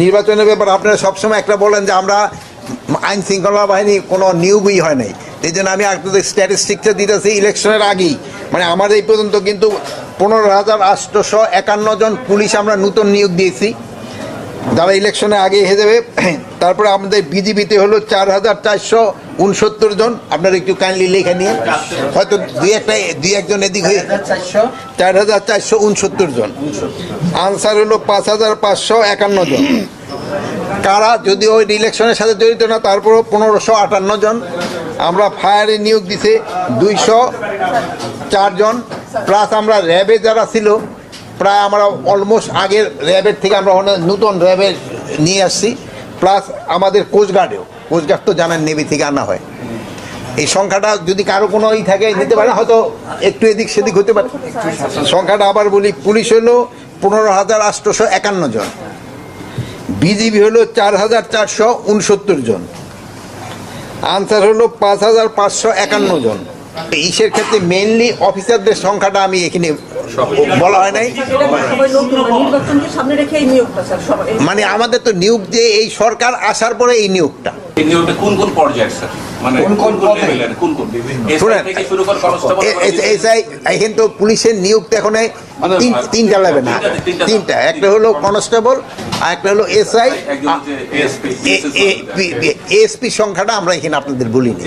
নির্বাচনের ব্যাপারে আপনারা সবসময় একটা বলেন যে আমরা আইন শৃঙ্খলা বাহিনী কোনো নিয়োগই হয় নাই, এই জন্য আমি আপনাদের স্ট্যাটিস্টিক্সটা দিতেছি ইলেকশনের আগেই, মানে আমাদের এই পর্যন্ত কিন্তু 15,851 জন পুলিশ আমরা নতুন নিয়োগ দিয়েছি যারা ইলেকশনের আগে হয়ে যাবে। তারপরে আমাদের বিজিবিতে হলো 4,469 জন, আপনারা একটু কাইন্ডলি লেখা নিয়ে, হয়তো দুই একজন এদিক হয়ে 4,469 জন। আনসার হলো 5,551 জন। কারা যদিও ওই ইলেকশনের সাথে জড়িত না, তারপরও 1,558 জন। আমরা ফায়ারে নিয়োগ দিছে 204 জন, প্লাস আমরা র্যাবে যারা ছিল প্রায় আমরা অলমোস্ট আগের র্যাবের থেকে আমরা নতুন র্যাবে নিয়ে আসছি, প্লাস আমাদের কোস্টগার্ড তো জানেন নেভি থেকে আনা হয়। এই সংখ্যাটা যদি কারো কোনো থাকে নিতে পারে, হয়তো একটু এদিক সেদিক হতে পারে। সংখ্যাটা আবার বলি, পুলিশ হলো 15,851 জন, বিজিবি হলো 4,469 জন, আনসার হলো 5,551 জন। ইসের ক্ষেত্রে মেইনলি অফিসারদের সংখ্যাটা আমি এখানে বলা হয় নাই, মানে আমাদের তো নিয়োগ দিয়ে এই সরকার আসার পরে এই নিয়োগটা কোন কোন পর্যায়ে স্যার, মানে কোন কোন লেভেলের, কোন কোন এসআই থেকে শুরু করে কনস্টেবল, এসআই এখন তো পুলিশের নিয়োগ তো এখন তিনটা লেভেল না, তিনটা, একটা হলো কনস্টেবল আর একটা হলো এসআই, এএসপি সংখ্যাটা আমরা এখানে আপনাদের বলিনি।